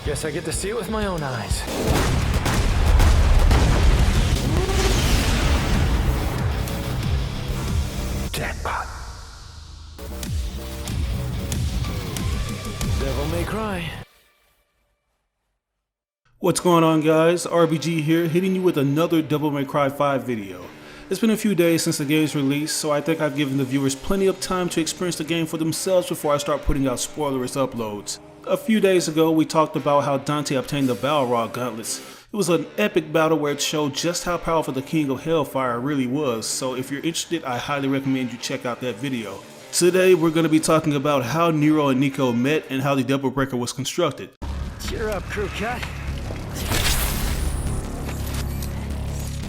Guess I get to see it with my own eyes. Jackpot. Devil may cry. What's going on, guys? RBG here, hitting you with another Devil May Cry 5 video. It's been a few days since the game's release, so I think I've given the viewers plenty of time to experience the game for themselves before I start putting out spoilerish uploads. A few days ago, we talked about how Dante obtained the Balrog gauntlets. It was an epic battle where it showed just how powerful the King of Hellfire really was, so if you're interested, I highly recommend you check out that video. Today, we're going to be talking about how Nero and Nico met and how the Devil Breaker was constructed. Cheer up, crew cut.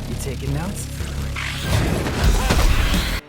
You taking notes?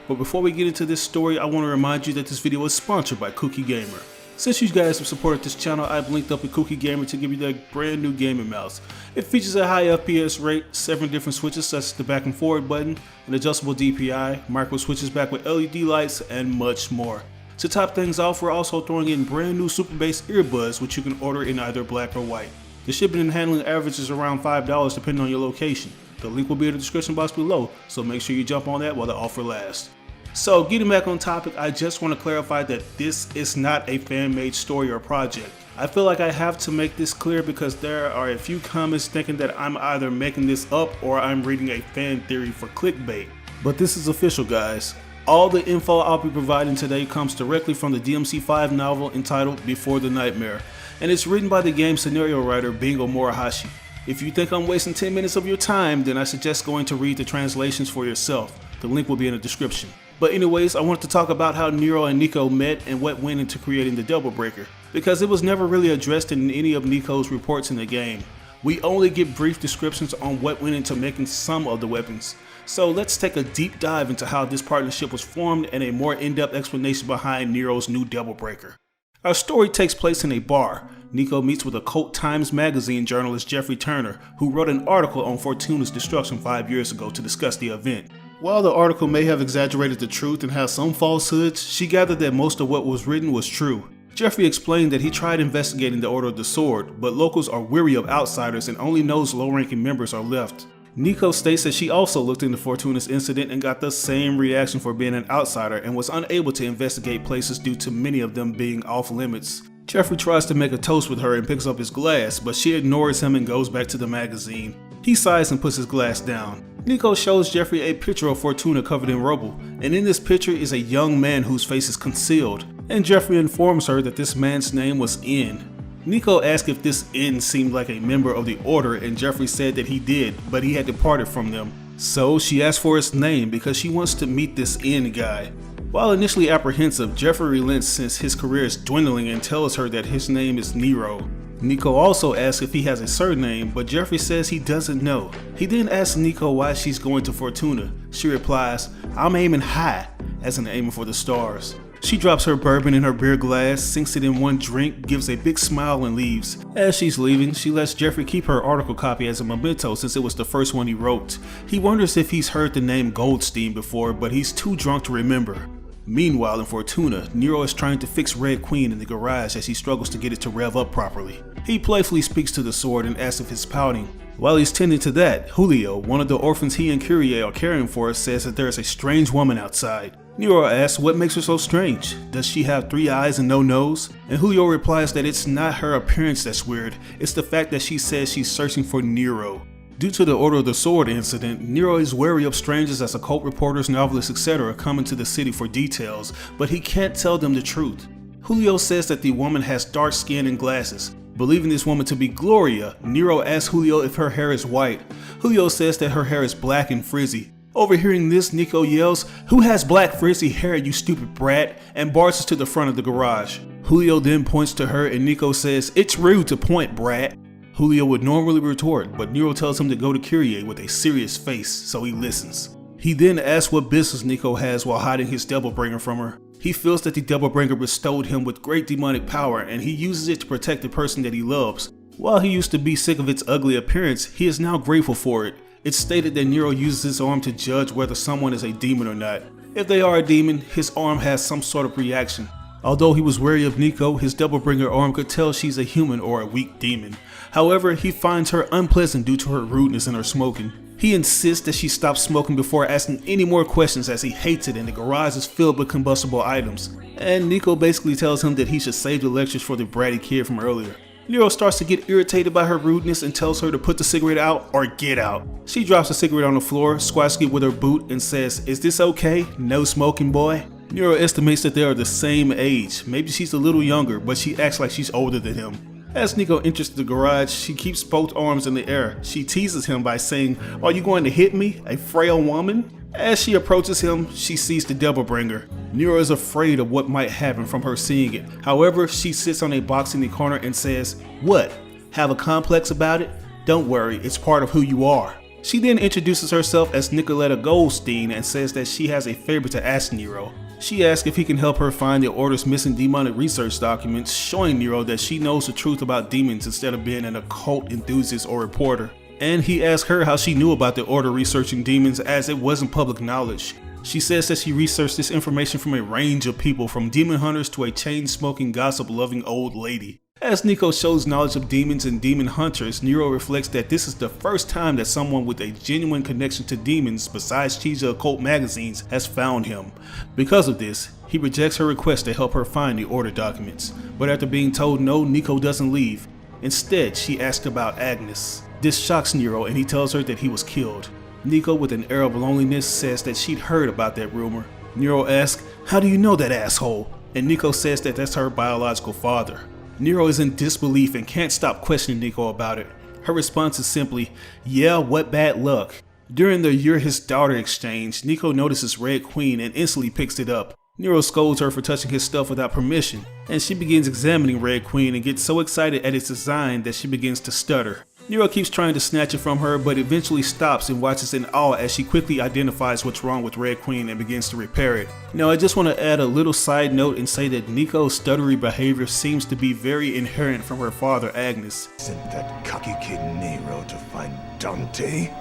But before we get into this story, I want to remind you that this video is sponsored by Kookygamer. Since you guys have supported this channel, I've linked up with Kookygamer to give you that brand new gaming mouse. It features a high FPS rate, 7 different switches such as the back and forward button, an adjustable DPI, micro switches backed with LED lights, and much more. To top things off, we're also throwing in brand new super bass earbuds, which you can order in either black or white. The shipping and handling averages around $5 depending on your location. The link will be in the description box below, so make sure you jump on that while the offer lasts. So getting back on topic, I just want to clarify that this is not a fan-made story or project. I feel like I have to make this clear because there are a few comments thinking that I'm either making this up or I'm reading a fan theory for clickbait. But this is official, guys. All the info I'll be providing today comes directly from the DMC5 novel entitled Before the Nightmare, and it's written by the game's scenario writer Bingo Morihashi. If you think I'm wasting 10 minutes of your time, then I suggest going to read the translations for yourself. The link will be in the description. But anyways, I wanted to talk about how Nero and Nico met and what went into creating the Devil Breaker, because it was never really addressed in any of Nico's reports in the game. We only get brief descriptions on what went into making some of the weapons. So let's take a deep dive into how this partnership was formed and a more in-depth explanation behind Nero's new Devil Breaker. Our story takes place in a bar. Nico meets with Occult Times magazine journalist Jeffrey Turner, who wrote an article on Fortuna's destruction 5 years ago to discuss the event. While the article may have exaggerated the truth and has some falsehoods, she gathered that most of what was written was true. Jeffrey explained that he tried investigating the Order of the Sword, but locals are weary of outsiders and only knows low-ranking members are left. Nico states that she also looked into Fortuna's incident and got the same reaction for being an outsider and was unable to investigate places due to many of them being off limits. Jeffrey tries to make a toast with her and picks up his glass, but she ignores him and goes back to the magazine. He sighs and puts his glass down. Nico shows Jeffrey a picture of Fortuna covered in rubble, and in this picture is a young man whose face is concealed, and Jeffrey informs her that this man's name was N. Nico asked if this N seemed like a member of the Order, and Jeffrey said that he did, but he had departed from them. So she asked for his name because she wants to meet this N guy. While initially apprehensive, Jeffrey relents since his career is dwindling and tells her that his name is Nero. Nico also asks if he has a surname, but Jeffrey says he doesn't know. He then asks Nico why she's going to Fortuna. She replies, "I'm aiming high," as in aiming for the stars. She drops her bourbon in her beer glass, sinks it in one drink, gives a big smile and leaves. As she's leaving, she lets Jeffrey keep her article copy as a memento since it was the first one he wrote. He wonders if he's heard the name Goldstein before, but he's too drunk to remember. Meanwhile, in Fortuna, Nero is trying to fix Red Queen in the garage as he struggles to get it to rev up properly. He playfully speaks to the sword and asks if it's pouting. While he's tending to that, Julio, one of the orphans he and Kyrie are caring for, says that there is a strange woman outside. Nero asks what makes her so strange. Does she have 3 eyes and no nose? And Julio replies that it's not her appearance that's weird, it's the fact that she says she's searching for Nero. Due to the Order of the Sword incident, Nero is wary of strangers as occult reporters, novelists, etc. come into the city for details, but he can't tell them the truth. Julio says that the woman has dark skin and glasses. Believing this woman to be Gloria, Nero asks Julio if her hair is white. Julio says that her hair is black and frizzy. Overhearing this, Nico yells, "Who has black frizzy hair, you stupid brat?" and barges to the front of the garage. Julio then points to her and Nico says, "It's rude to point, brat." Julio would normally retort, but Nero tells him to go to Kyrie with a serious face, so he listens. He then asks what business Nico has while hiding his Devilbringer from her. He feels that the Devilbringer bestowed him with great demonic power and he uses it to protect the person that he loves. While he used to be sick of its ugly appearance, he is now grateful for it. It's stated that Nero uses his arm to judge whether someone is a demon or not. If they are a demon, his arm has some sort of reaction. Although he was wary of Nico, his double-bringer arm could tell she's a human or a weak demon. However, he finds her unpleasant due to her rudeness and her smoking. He insists that she stop smoking before asking any more questions as he hates it and the garage is filled with combustible items. And Nico basically tells him that he should save the lectures for the bratty kid from earlier. Nero starts to get irritated by her rudeness and tells her to put the cigarette out or get out. She drops the cigarette on the floor, swats it with her boot and says, "Is this okay? No smoking, boy?" Nero estimates that they are the same age. Maybe she's a little younger, but she acts like she's older than him. As Nico enters the garage, she keeps both arms in the air. She teases him by saying, "Are you going to hit me, a frail woman?" As she approaches him, she sees the Doublebringer. Nero is afraid of what might happen from her seeing it. However, she sits on a box in the corner and says, "What? Have a complex about it? Don't worry, it's part of who you are." She then introduces herself as Nicoletta Goldstein and says that she has a favor to ask Nero. She asks if he can help her find the Order's missing demonic research documents, showing Nero that she knows the truth about demons instead of being an occult enthusiast or reporter. And he asks her how she knew about the Order researching demons, as it wasn't public knowledge. She says that she researched this information from a range of people, from demon hunters to a chain-smoking, gossip-loving old lady. As Nico shows knowledge of demons and demon hunters, Nero reflects that this is the first time that someone with a genuine connection to demons besides Cheetah Occult magazines has found him. Because of this, he rejects her request to help her find the Order documents. But after being told no, Nico doesn't leave. Instead, she asks about Agnes. This shocks Nero and he tells her that he was killed. Nico, with an air of loneliness, says that she'd heard about that rumor. Nero asks, "How do you know that asshole?" And Nico says that that's her biological father. Nero is in disbelief and can't stop questioning Nico about it. Her response is simply, "Yeah, what bad luck." During the "You're his daughter" exchange, Nico notices Red Queen and instantly picks it up. Nero scolds her for touching his stuff without permission, and she begins examining Red Queen and gets so excited at its design that she begins to stutter. Nero keeps trying to snatch it from her, but eventually stops and watches in awe as she quickly identifies what's wrong with Red Queen and begins to repair it. Now, I just want to add a little side note and say that Nico's stuttery behavior seems to be very inherent from her father, Agnes. Sent that cocky kid Nero to find Dante?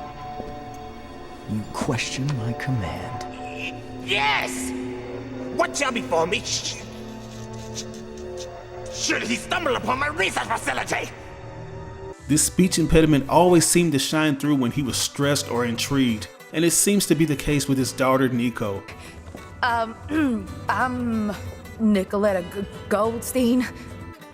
You question my command. Yes! What shall befall me? Should he stumble upon my research facility? This speech impediment always seemed to shine through when he was stressed or intrigued, and it seems to be the case with his daughter Nico. I'm Nicoletta Goldstein.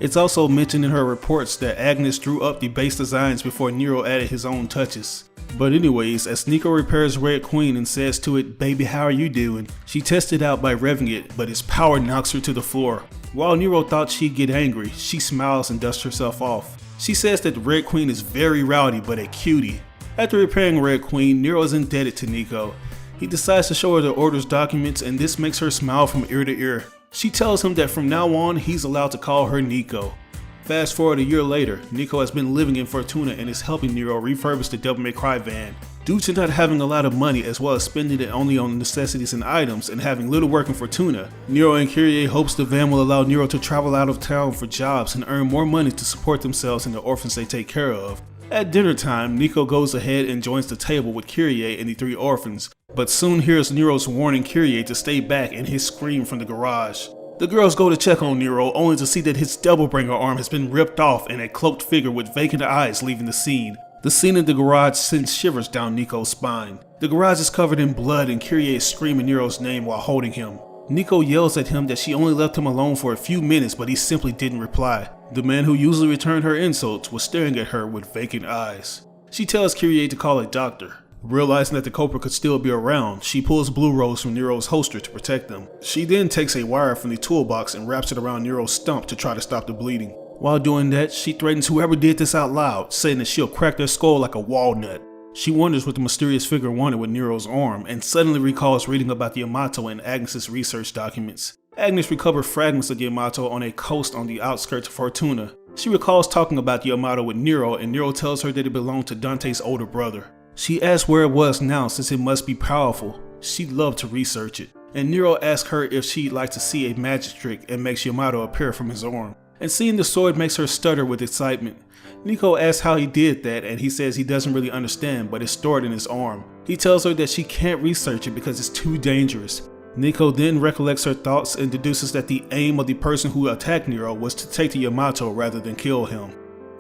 It's also mentioned in her reports that Agnes drew up the base designs before Nero added his own touches. But anyways, as Nico repairs Red Queen and says to it, "Baby, how are you doing?" she tests it out by revving it, but its power knocks her to the floor. While Nero thought she'd get angry, she smiles and dusts herself off. She says that the Red Queen is very rowdy but a cutie. After repairing Red Queen, Nero is indebted to Nico. He decides to show her the Order's documents, and this makes her smile from ear to ear. She tells him that from now on, he's allowed to call her Nico. Fast forward a year later, Nico has been living in Fortuna and is helping Nero refurbish the Devil May Cry van. Due to not having a lot of money as well as spending it only on necessities and items and having little work in Fortuna, Nero and Kyrie hopes the van will allow Nero to travel out of town for jobs and earn more money to support themselves and the orphans they take care of. At dinner time, Nico goes ahead and joins the table with Kyrie and the three orphans, but soon hears Nero's warning Kyrie to stay back and his scream from the garage. The girls go to check on Nero, only to see that his Doublebringer arm has been ripped off and a cloaked figure with vacant eyes leaving the scene. The scene in the garage sends shivers down Nico's spine. The garage is covered in blood and Kyrie is screaming Nero's name while holding him. Nico yells at him that she only left him alone for a few minutes, but he simply didn't reply. The man who usually returned her insults was staring at her with vacant eyes. She tells Kyrie to call a doctor. Realizing that the culprit could still be around, she pulls blue rolls from Nero's holster to protect them. She then takes a wire from the toolbox and wraps it around Nero's stump to try to stop the bleeding. While doing that, she threatens whoever did this out loud, saying that she'll crack their skull like a walnut. She wonders what the mysterious figure wanted with Nero's arm, and suddenly recalls reading about the Yamato in Agnes' research documents. Agnes recovered fragments of the Yamato on a coast on the outskirts of Fortuna. She recalls talking about the Yamato with Nero, and Nero tells her that it belonged to Dante's older brother. She asks where it was now since it must be powerful. She'd love to research it. And Nero asks her if she'd like to see a magic trick and makes Yamato appear from his arm. And seeing the sword makes her stutter with excitement. Nico asks how he did that and he says he doesn't really understand, but it's stored in his arm. He tells her that she can't research it because it's too dangerous. Nico then recollects her thoughts and deduces that the aim of the person who attacked Nero was to take the Yamato rather than kill him.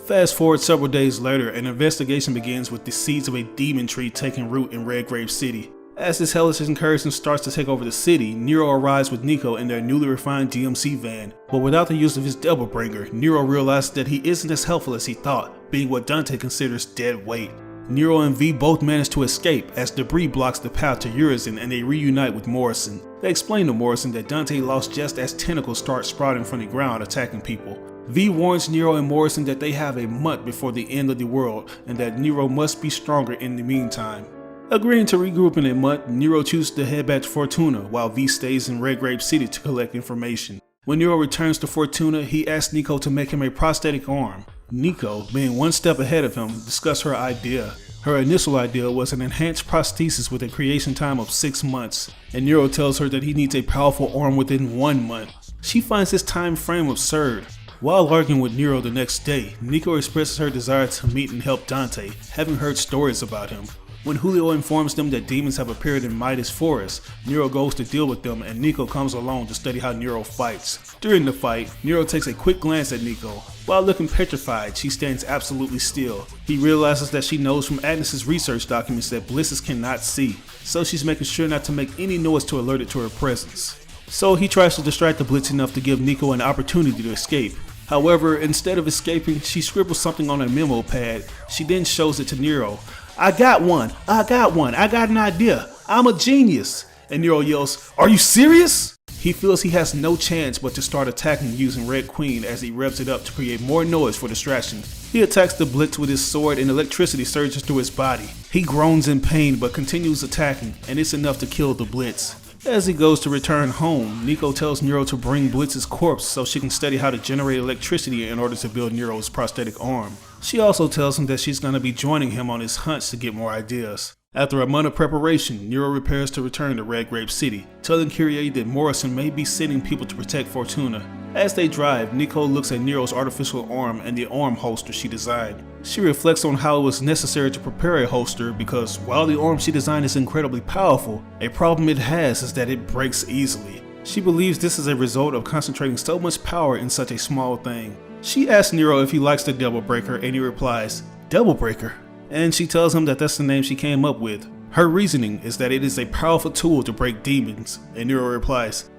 Fast forward several days later, an investigation begins with the seeds of a demon tree taking root in Redgrave City. As this hellish incursion starts to take over the city, Nero arrives with Nico in their newly refined GMC van, but without the use of his devil bringer, Nero realizes that he isn't as helpful as he thought, being what Dante considers dead weight. Nero and V both manage to escape as debris blocks the path to Urizen and they reunite with Morrison. They explain to Morrison that Dante lost just as tentacles start sprouting from the ground attacking people. V warns Nero and Morrison that they have a month before the end of the world and that Nero must be stronger in the meantime. Agreeing to regroup in a month, Nero chooses to head back to Fortuna while V stays in Redgrave City to collect information. When Nero returns to Fortuna, he asks Nico to make him a prosthetic arm. Nico, being one step ahead of him, discusses her idea. Her initial idea was an enhanced prosthesis with a creation time of 6 months, and Nero tells her that he needs a powerful arm within 1 month. She finds this time frame absurd. While arguing with Nero the next day, Nico expresses her desire to meet and help Dante, having heard stories about him. When Julio informs them that demons have appeared in Midas Forest, Nero goes to deal with them and Nico comes along to study how Nero fights. During the fight, Nero takes a quick glance at Nico. While looking petrified, she stands absolutely still. He realizes that she knows from Agnes's research documents that Blisses cannot see, so she's making sure not to make any noise to alert it to her presence. So he tries to distract the Blitz enough to give Nico an opportunity to escape. However, instead of escaping, she scribbles something on a memo pad. She then shows it to Nero. I got an idea, I'm a genius. And Nero yells, are you serious? He feels he has no chance but to start attacking using Red Queen as he revs it up to create more noise for distraction. He attacks the Blitz with his sword and electricity surges through his body. He groans in pain but continues attacking, and it's enough to kill the Blitz. As he goes to return home, Nico tells Nero to bring Blitz's corpse so she can study how to generate electricity in order to build Nero's prosthetic arm. She also tells him that she's going to be joining him on his hunts to get more ideas. After a month of preparation, Nero prepares to return to Redgrave City, telling Kyrie that Morrison may be sending people to protect Fortuna. As they drive, Nico looks at Nero's artificial arm and the arm holster she designed. She reflects on how it was necessary to prepare a holster because while the arm she designed is incredibly powerful, a problem it has is that it breaks easily. She believes this is a result of concentrating so much power in such a small thing. She asks Nero if he likes the Devil Breaker and he replies, Devil Breaker? And she tells him that that's the name she came up with. Her reasoning is that it is a powerful tool to break demons, and Nero replies,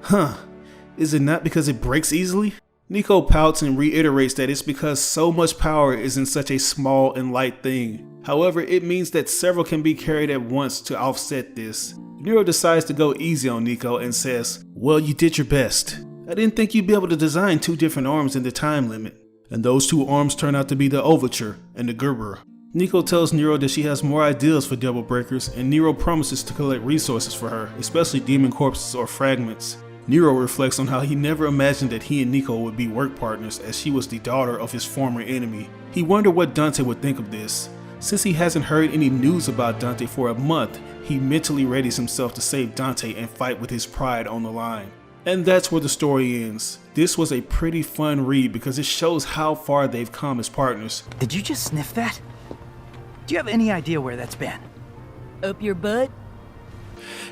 is it not because it breaks easily? Nico pouts and reiterates that it's because so much power is in such a small and light thing. However, it means that several can be carried at once to offset this. Nero decides to go easy on Nico and says, well, you did your best. I didn't think you'd be able to design 2 different arms in the time limit. And those 2 arms turn out to be the Overture and the Gerber. Nico tells Nero that she has more ideas for Devil Breakers, and Nero promises to collect resources for her, especially demon corpses or fragments. Nero reflects on how he never imagined that he and Nico would be work partners as she was the daughter of his former enemy. He wondered what Dante would think of this. Since he hasn't heard any news about Dante for a month, he mentally readies himself to save Dante and fight with his pride on the line. And that's where the story ends. This was a pretty fun read because it shows how far they've come as partners. Did you just sniff that? Do you have any idea where that's been? Up your butt?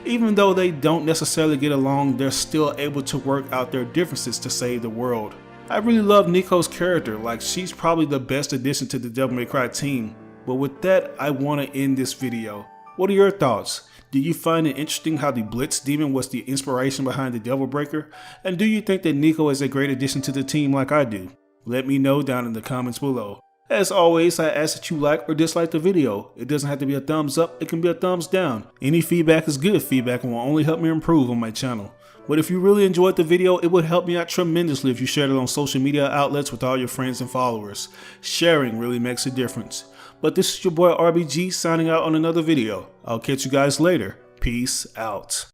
Even though they don't necessarily get along, they're still able to work out their differences to save the world. I really love Nico's character, like she's probably the best addition to the Devil May Cry team. But with that, I want to end this video. What are your thoughts? Do you find it interesting how the Blitz demon was the inspiration behind the Devil Breaker? And do you think that Nico is a great addition to the team like I do? Let me know down in the comments below. As always, I ask that you like or dislike the video. It doesn't have to be a thumbs up, it can be a thumbs down. Any feedback is good feedback and will only help me improve on my channel. But if you really enjoyed the video, it would help me out tremendously if you shared it on social media outlets with all your friends and followers. Sharing really makes a difference. But this is your boy RBG signing out on another video. I'll catch you guys later. Peace out.